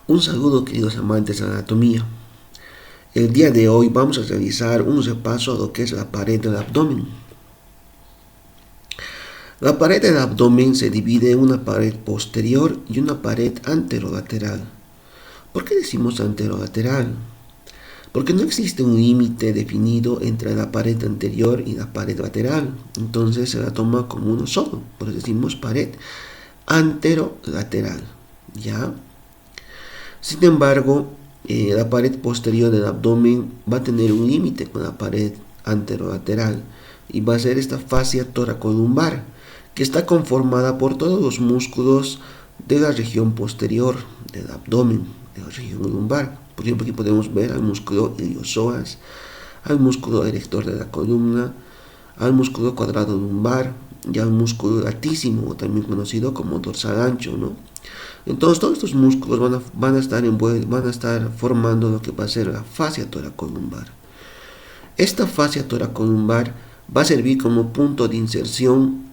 Un saludo, queridos amantes de la anatomía. El día de hoy vamos a realizar un repaso a lo que es la pared del abdomen. La pared del abdomen se divide en una pared posterior y una pared anterolateral. ¿Por qué decimos anterolateral? Porque no existe un límite definido entre la pared anterior y la pared lateral. Entonces se la toma como uno solo. Por eso decimos pared anterolateral. ¿Ya? Sin embargo, la pared posterior del abdomen va a tener un límite con la pared anterolateral y va a ser esta fascia toracolumbar, que está conformada por todos los músculos de la región posterior del abdomen, de la región lumbar. Por ejemplo, aquí podemos ver al músculo iliosoas, al músculo erector de la columna, al músculo cuadrado lumbar y al músculo latísimo, también conocido como dorsal ancho, ¿no? Entonces todos estos músculos van a estar formando lo que va a ser la fascia toracolumbar. Esta fascia toracolumbar va a servir como punto de inserción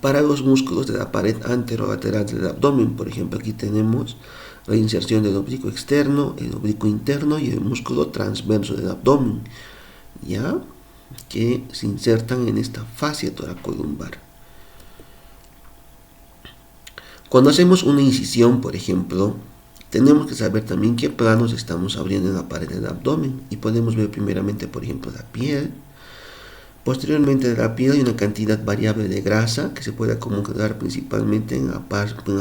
para los músculos de la pared anterolateral del abdomen. Por ejemplo, aquí tenemos la inserción del oblicuo externo, el oblicuo interno y el músculo transverso del abdomen, ¿ya? Que se insertan en esta fascia toracolumbar. Cuando hacemos una incisión, por ejemplo, tenemos que saber también qué planos estamos abriendo en la pared del abdomen. Y podemos ver primeramente, por ejemplo, la piel. Posteriormente de la piel hay una cantidad variable de grasa que se puede acumular principalmente en la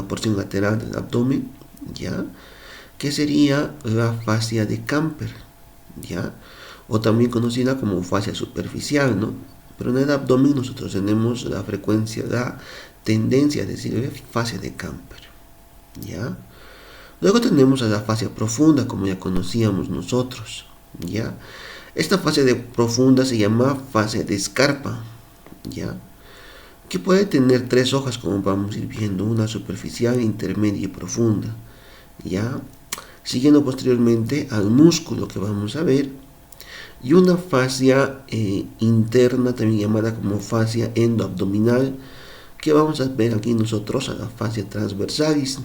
porción lateral del abdomen, ¿ya? Que sería la fascia de Camper, ¿ya? O también conocida como fascia superficial, ¿no? Pero en el abdomen nosotros tenemos la tendencia a decir fascia de Camper, ¿ya? Luego tenemos a la fascia profunda, como ya conocíamos nosotros, ¿ya? Esta fascia profunda se llama fascia de escarpa, ¿ya? Que puede tener tres hojas, como vamos a ir viendo, una superficial, intermedia y profunda, ¿ya? Siguiendo posteriormente al músculo que vamos a ver, y una fascia interna, también llamada como fascia endoabdominal, que vamos a ver aquí nosotros a la fascia transversalis,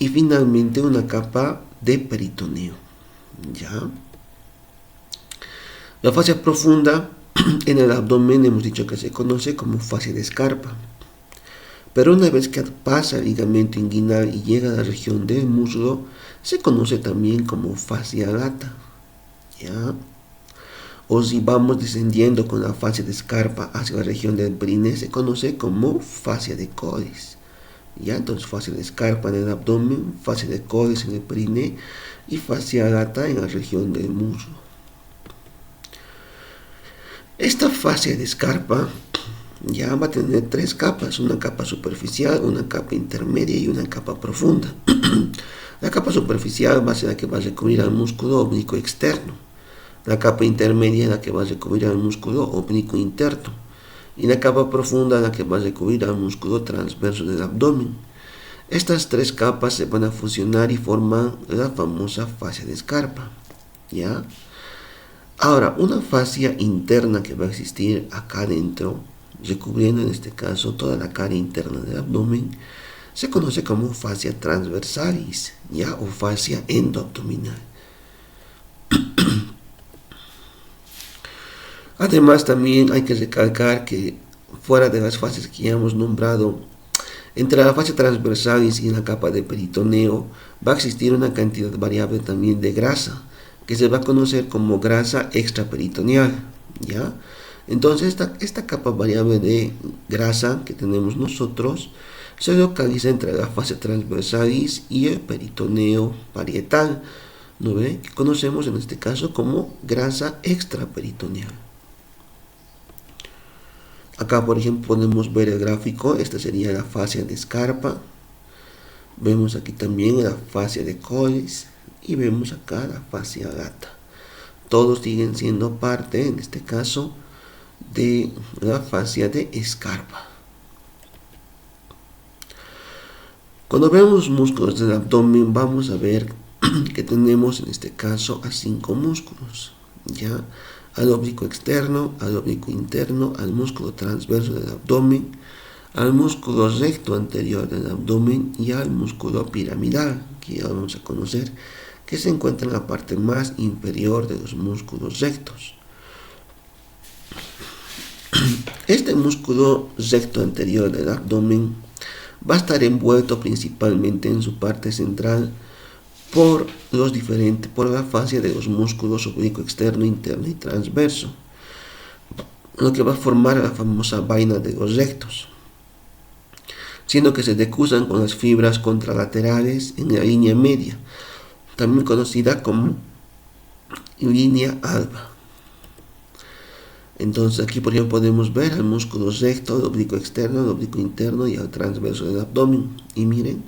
y finalmente una capa de peritoneo, ¿ya? La fascia profunda en el abdomen hemos dicho que se conoce como fascia de escarpa, pero una vez que pasa el ligamento inguinal y llega a la región del muslo, se conoce también como fascia lata, ¿ya? O si vamos descendiendo con la fascia de escarpa hacia la región del perineo, se conoce como fascia de Colles, ¿ya? Entonces fascia de escarpa en el abdomen, fascia de Colles en el perineo y fascia lata en la región del muslo. Esta fascia de escarpa ya va a tener tres capas, una capa superficial, una capa intermedia y una capa profunda. La capa superficial va a ser la que va a recubrir al músculo oblicuo externo. La capa intermedia es la que va a recubrir al músculo oblicuo interno. Y la capa profunda es la que va a recubrir al músculo transverso del abdomen. Estas tres capas se van a fusionar y forman la famosa fascia de escarpa, ¿ya? Ahora, una fascia interna que va a existir acá adentro, recubriendo en este caso toda la cara interna del abdomen, se conoce como fascia transversalis, ¿ya? O fascia endoabdominal. Además, también hay que recalcar que fuera de las fases que ya hemos nombrado, entre la fascia transversalis y la capa de peritoneo va a existir una cantidad variable también de grasa, que se va a conocer como grasa extraperitoneal, ¿ya? Entonces esta capa variable de grasa que tenemos nosotros se localiza entre la fascia transversalis y el peritoneo parietal, ¿no ve? Que conocemos en este caso como grasa extraperitoneal. Acá, por ejemplo, podemos ver el gráfico. Esta sería la fascia de escarpa. Vemos aquí también la fascia de Colles y vemos acá la fascia lata. Todos siguen siendo parte, en este caso, de la fascia de escarpa. Cuando vemos músculos del abdomen, vamos a ver que tenemos en este caso a 5 músculos, ¿ya? Al oblicuo externo, al oblicuo interno, al músculo transverso del abdomen, al músculo recto anterior del abdomen y al músculo piramidal, que ya vamos a conocer, que se encuentra en la parte más inferior de los músculos rectos. Este músculo recto anterior del abdomen va a estar envuelto principalmente en su parte central por la fascia de los músculos oblicuo externo, interno y transverso, lo que va a formar la famosa vaina de los rectos, siendo que se decruzan con las fibras contralaterales en la línea media, también conocida como línea alba. Entonces aquí por ejemplo podemos ver al músculo recto, el oblicuo externo, el oblicuo interno y el transverso del abdomen. Y miren,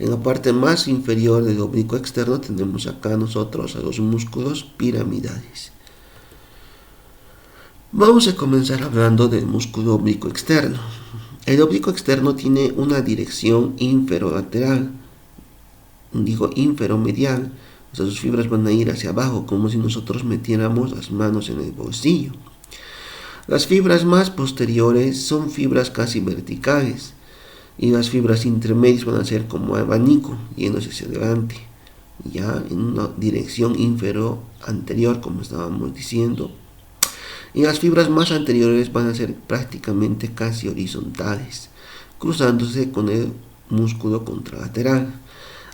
en la parte más inferior del oblicuo externo tenemos acá nosotros a los músculos piramidales. Vamos a comenzar hablando del músculo oblicuo externo. El oblicuo externo tiene una dirección inferolateral, inferomedial. O sea, sus fibras van a ir hacia abajo, como si nosotros metiéramos las manos en el bolsillo. Las fibras más posteriores son fibras casi verticales y las fibras intermedias van a ser como abanico, yéndose hacia adelante, ya en una dirección infero-anterior, como estábamos diciendo. Y las fibras más anteriores van a ser prácticamente casi horizontales, cruzándose con el músculo contralateral.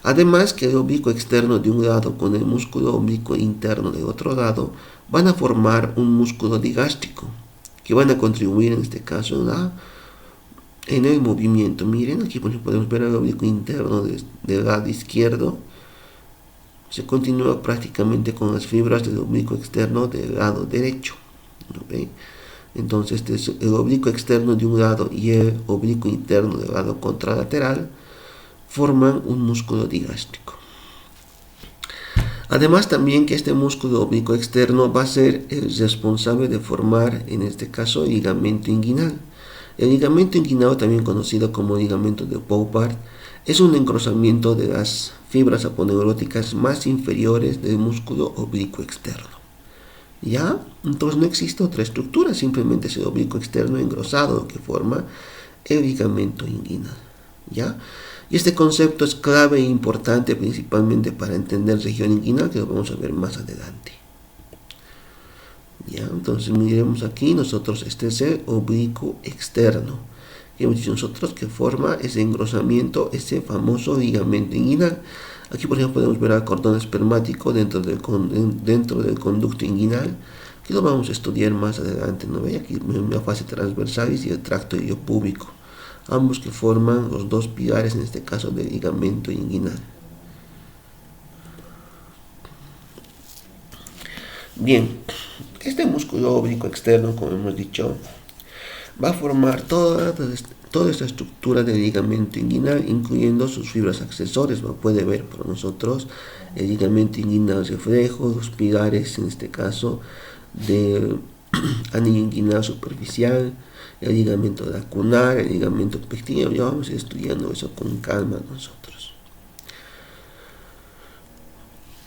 Además que el oblicuo externo de un lado con el músculo oblicuo interno del otro lado van a formar un músculo digástrico, que van a contribuir en este caso en el movimiento. Miren, aquí por ejemplo podemos ver el oblicuo interno del lado izquierdo. Se continúa prácticamente con las fibras del oblicuo externo del lado derecho. ¿Okay? Entonces este es el oblicuo externo de un lado y el oblicuo interno del lado contralateral forman un músculo digástrico. Además también que este músculo oblicuo externo va a ser el responsable de formar, en este caso, el ligamento inguinal. El ligamento inguinal, también conocido como ligamento de Poupart, es un engrosamiento de las fibras aponeuróticas más inferiores del músculo oblicuo externo. ¿Ya? Entonces no existe otra estructura, simplemente es el oblicuo externo engrosado lo que forma el ligamento inguinal. ¿Ya? Y este concepto es clave e importante principalmente para entender región inguinal, que lo vamos a ver más adelante. Ya, entonces miremos aquí, nosotros este es el oblicuo externo. Y hemos dicho nosotros que forma ese engrosamiento, ese famoso ligamento inguinal. Aquí por ejemplo podemos ver al cordón espermático dentro del conducto inguinal, que lo vamos a estudiar más adelante, ¿no ve? Aquí la fase transversalis y el tracto iliopúbico, ambos que forman los dos pilares, en este caso del ligamento inguinal. Bien, este músculo oblicuo externo, como hemos dicho, va a formar toda esta estructura del ligamento inguinal, incluyendo sus fibras accesorias. Lo puede ver por nosotros el ligamento inguinal reflejo, los pilares, en este caso, del anillo inguinal superficial, el ligamento lacunar, el ligamento pectíneo. Ya vamos a ir estudiando eso con calma nosotros.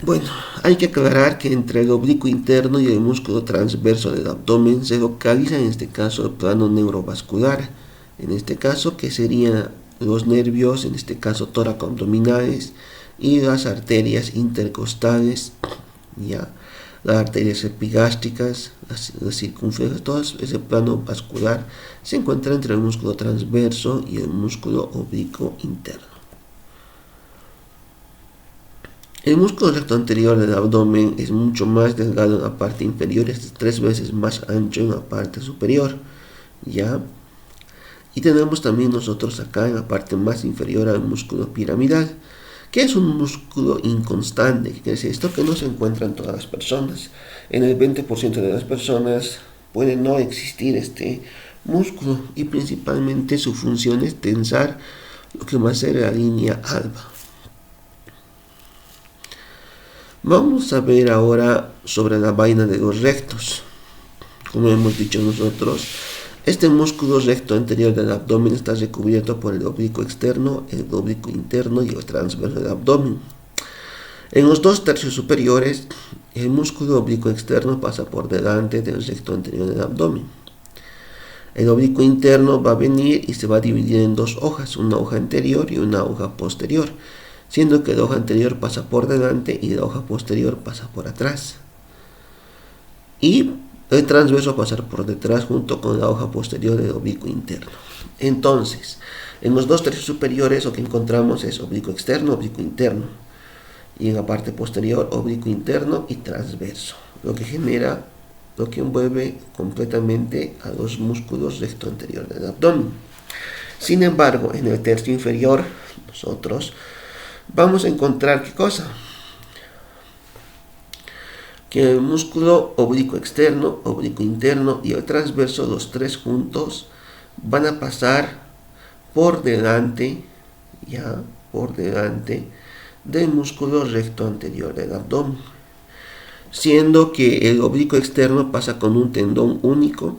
Bueno, hay que aclarar que entre el oblicuo interno y el músculo transverso del abdomen se localiza en este caso el plano neurovascular, en este caso que serían los nervios, en este caso tóraco-abdominales, y las arterias intercostales, ya, las arterias epigástricas, las circunflexas. Todo ese plano vascular se encuentra entre el músculo transverso y el músculo oblicuo interno. El músculo recto anterior del abdomen es mucho más delgado en la parte inferior, es 3 veces más ancho en la parte superior, ¿ya? Y tenemos también nosotros acá en la parte más inferior al músculo piramidal, que es un músculo inconstante. ¿Qué quiere decir esto? Que no se encuentra en todas las personas. En el 20% de las personas puede no existir este músculo, y principalmente su función es tensar lo que va a ser la línea alba. Vamos a ver ahora sobre la vaina de los rectos. Como hemos dicho nosotros, este músculo recto anterior del abdomen está recubierto por el oblicuo externo, el oblicuo interno y el transverso del abdomen. En los 2 tercios superiores, el músculo oblicuo externo pasa por delante del recto anterior del abdomen. El oblicuo interno va a venir y se va a dividir en 2 hojas, una hoja anterior y una hoja posterior. siendo que la hoja anterior pasa por delante y la hoja posterior pasa por atrás. Y el transverso pasar por detrás junto con la hoja posterior del oblicuo interno. Entonces, en los 2/3 superiores lo que encontramos es oblicuo externo, oblicuo interno. Y en la parte posterior, oblicuo interno y transverso. Lo que envuelve completamente a los músculos recto anterior del abdomen. Sin embargo, en el tercio inferior, nosotros vamos a encontrar ¿qué cosa? Que el músculo oblicuo externo, oblicuo interno y el transverso, los tres juntos, van a pasar por delante, del músculo recto anterior del abdomen, siendo que el oblicuo externo pasa con un tendón único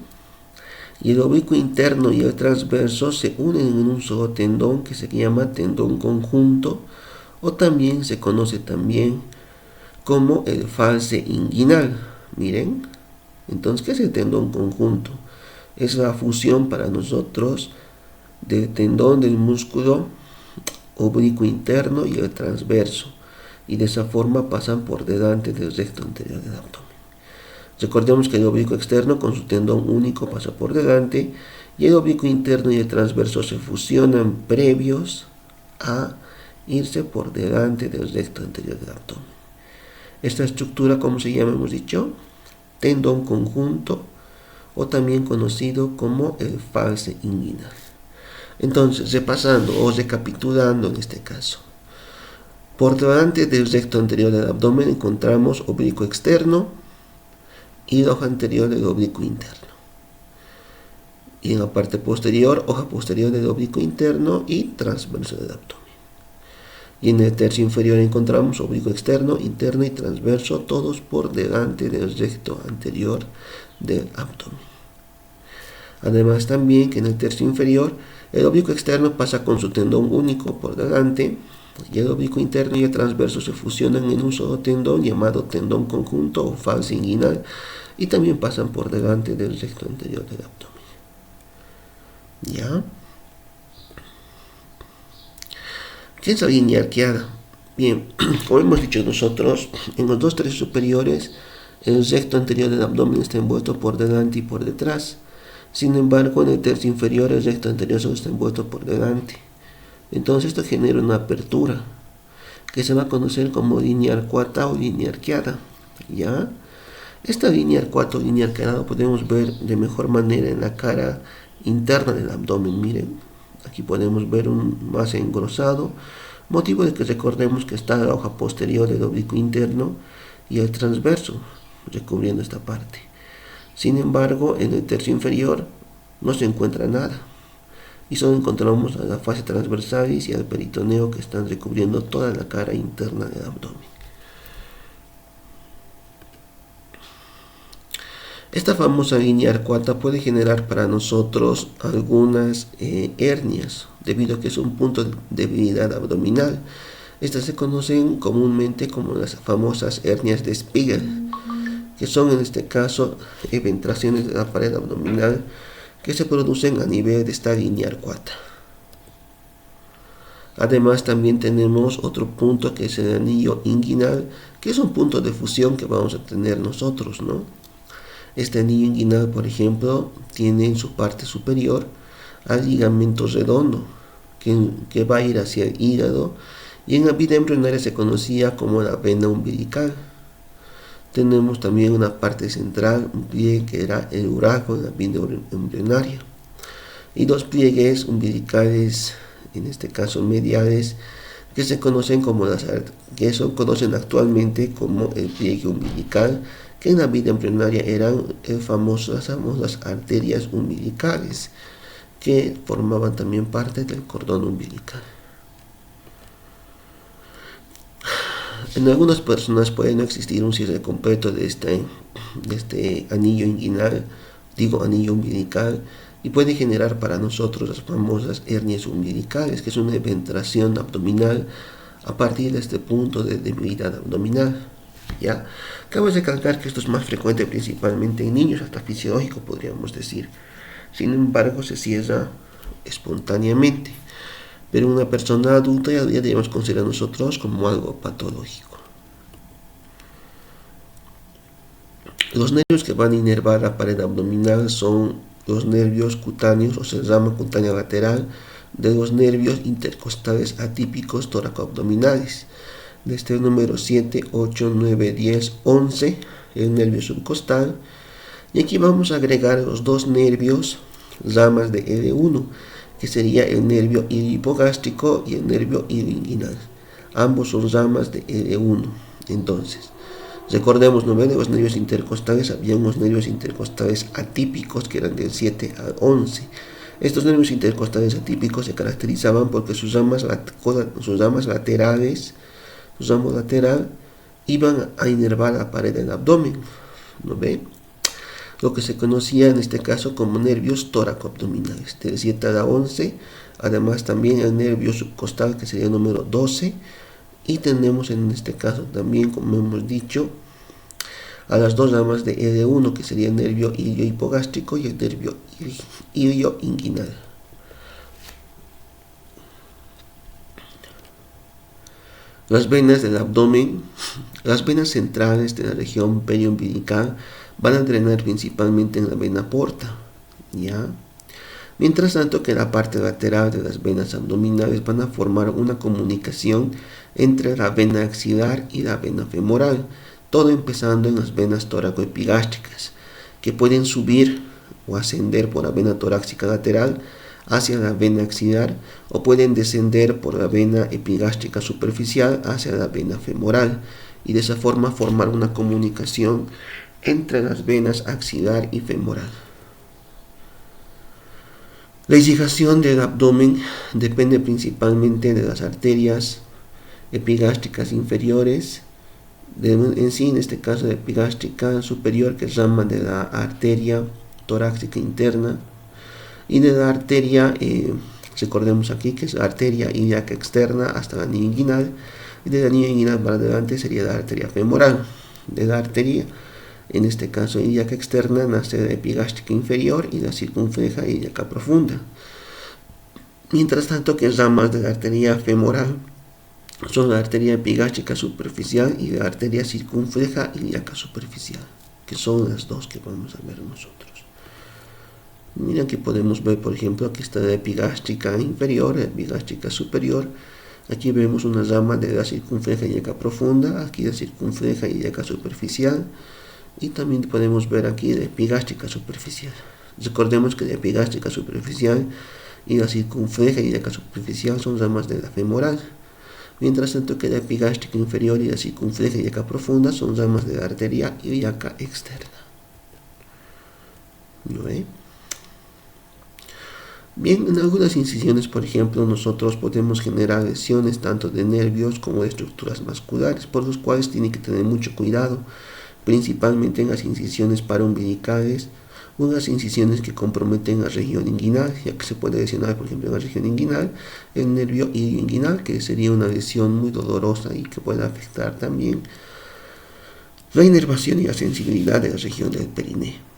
y el oblicuo interno y el transverso se unen en un solo tendón que se llama tendón conjunto, o también se conoce como el falce inguinal. Miren, entonces, ¿qué es el tendón conjunto? Es la fusión para nosotros del tendón del músculo oblicuo interno y el transverso, y de esa forma pasan por delante del recto anterior del abdomen. Recordemos que el oblicuo externo con su tendón único pasa por delante y el oblicuo interno y el transverso se fusionan previos a irse por delante del recto anterior del abdomen. Esta estructura, ¿cómo se llama? Hemos dicho tendón conjunto, o también conocido como el falce inguinal. Entonces, repasando o recapitulando en este caso, por delante del recto anterior del abdomen encontramos oblicuo externo y la hoja anterior del oblicuo interno. Y en la parte posterior, hoja posterior del oblicuo interno y transverso del abdomen. Y en el tercio inferior encontramos oblicuo externo, interno y transverso, todos por delante del recto anterior del abdomen. Además también que en el tercio inferior el oblicuo externo pasa con su tendón único por delante y el oblicuo interno y el transverso se fusionan en un solo tendón llamado tendón conjunto o falce inguinal, y también pasan por delante del recto anterior del abdomen. ¿Ya? ¿Qué es la línea arqueada? Bien, como hemos dicho nosotros, en los 2/3 superiores el recto anterior del abdomen está envuelto por delante y por detrás. Sin embargo, en el tercio inferior el recto anterior solo está envuelto por delante. Entonces esto genera una apertura que se va a conocer como línea arcuata o línea arqueada. ¿Ya? Esta línea arcuata o línea arqueada lo podemos ver de mejor manera en la cara interna del abdomen. Miren, aquí podemos ver un más engrosado, motivo de que recordemos que está la hoja posterior del oblicuo interno y el transverso recubriendo esta parte. Sin embargo, en el tercio inferior no se encuentra nada y solo encontramos a la fascia transversalis y al peritoneo, que están recubriendo toda la cara interna del abdomen. Esta famosa línea arcuata puede generar para nosotros algunas hernias, debido a que es un punto de debilidad abdominal. Estas se conocen comúnmente como las famosas hernias de Spiegel, que son en este caso eventraciones de la pared abdominal que se producen a nivel de esta línea arcuata. Además también tenemos otro punto que es el anillo inguinal, que es un punto de fusión que vamos a tener nosotros, ¿no? Este anillo inguinal, por ejemplo, tiene en su parte superior al ligamento redondo que va a ir hacia el hígado, y en la vida embrionaria se conocía como la vena umbilical. Tenemos también una parte central, un pliegue que era el urago en la vida embrionaria, y dos pliegues umbilicales, en este caso mediales, que se conocen conocen actualmente como el pliegue umbilical, que en la vida embrionaria eran las famosas arterias umbilicales, que formaban también parte del cordón umbilical. En algunas personas puede no existir un cierre completo de este anillo inguinal, anillo umbilical, y puede generar para nosotros las famosas hernias umbilicales, que es una eventración abdominal a partir de este punto de debilidad abdominal. ¿Ya? Cabe recalcar que esto es más frecuente principalmente en niños, hasta fisiológico podríamos decir. Sin embargo, se cierra espontáneamente. pero en una persona adulta ya debemos considerar nosotros como algo patológico. Los nervios que van a inervar la pared abdominal son los nervios cutáneos o se llama cutánea lateral de los nervios intercostales atípicos tóraco-abdominales. Desde el número 7, 8, 9, 10, 11, el nervio subcostal. Y aquí vamos a agregar los dos nervios ramas de L1, que sería el nervio iliohipogástrico y el nervio ilioinguinal. Ambos son ramas de L1. Entonces, recordemos, ¿no? De los nervios intercostales, había unos nervios intercostales atípicos que eran del 7 al 11. Estos nervios intercostales atípicos se caracterizaban porque sus ramas laterales, su ramo lateral, iban a inervar la pared del abdomen, ¿no ve? Lo que se conocía en este caso como nervios tóraco-abdominales, del 7 a la 11, además también el nervio subcostal, que sería el número 12, y tenemos en este caso también, como hemos dicho, a las dos ramas de L1, que sería el nervio iliohipogástrico y el nervio ilioinguinal. Las venas del abdomen, las venas centrales de la región periumbilical van a drenar principalmente en la vena porta, ¿ya? Mientras tanto que la parte lateral de las venas abdominales van a formar una comunicación entre la vena axilar y la vena femoral, todo empezando en las venas toracoepigástricas, que pueden subir o ascender por la vena torácica lateral hacia la vena axilar o pueden descender por la vena epigástrica superficial hacia la vena femoral y de esa forma formar una comunicación entre las venas axilar y femoral. La irrigación del abdomen depende principalmente de las arterias epigástricas inferiores, en este caso de epigástrica superior, que es rama de la arteria torácica interna, y de la arteria, recordemos aquí que es la arteria ilíaca externa hasta la anillo inguinal, y de la anillo inguinal para adelante sería la arteria femoral. De la arteria, en este caso ilíaca externa, nace la epigástrica inferior y la circunfleja ilíaca profunda. Mientras tanto que ramas de la arteria femoral son la arteria epigástrica superficial y la arteria circunfleja ilíaca superficial, que son las dos que vamos a ver nosotros. Miren que podemos ver, por ejemplo, aquí está la epigástrica inferior, la epigástrica superior. Aquí vemos una rama de la circunfleja ilíaca profunda, aquí la circunfleja ilíaca superficial, y también podemos ver aquí la epigástrica superficial. Recordemos que la epigástrica superficial y la circunfleja ilíaca superficial son ramas de la femoral, mientras tanto que la epigástrica inferior y la circunfleja ilíaca profunda son ramas de la arteria ilíaca externa. ¿No ve? Bien, en algunas incisiones, por ejemplo, nosotros podemos generar lesiones tanto de nervios como de estructuras musculares, por los cuales tiene que tener mucho cuidado, principalmente en las incisiones paraumbilicales o en las incisiones que comprometen la región inguinal, ya que se puede lesionar, por ejemplo, en la región inguinal, el nervio ilioinguinal, que sería una lesión muy dolorosa y que puede afectar también la inervación y la sensibilidad de la región del perineo.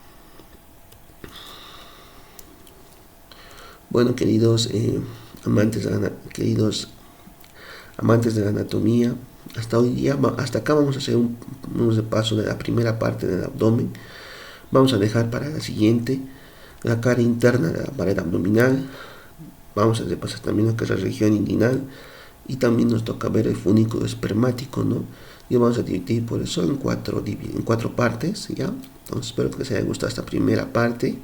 Bueno, queridos amantes de la anatomía, hasta acá vamos a hacer un repaso de la primera parte del abdomen. Vamos a dejar para la siguiente la cara interna de la pared abdominal. Vamos a repasar también lo que es la región inguinal y también nos toca ver el funículo espermático, ¿no? Y vamos a dividir por eso en cuatro partes, ¿ya? Entonces espero que les haya gustado esta primera parte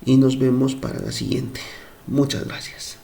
y nos vemos para la siguiente. Muchas gracias.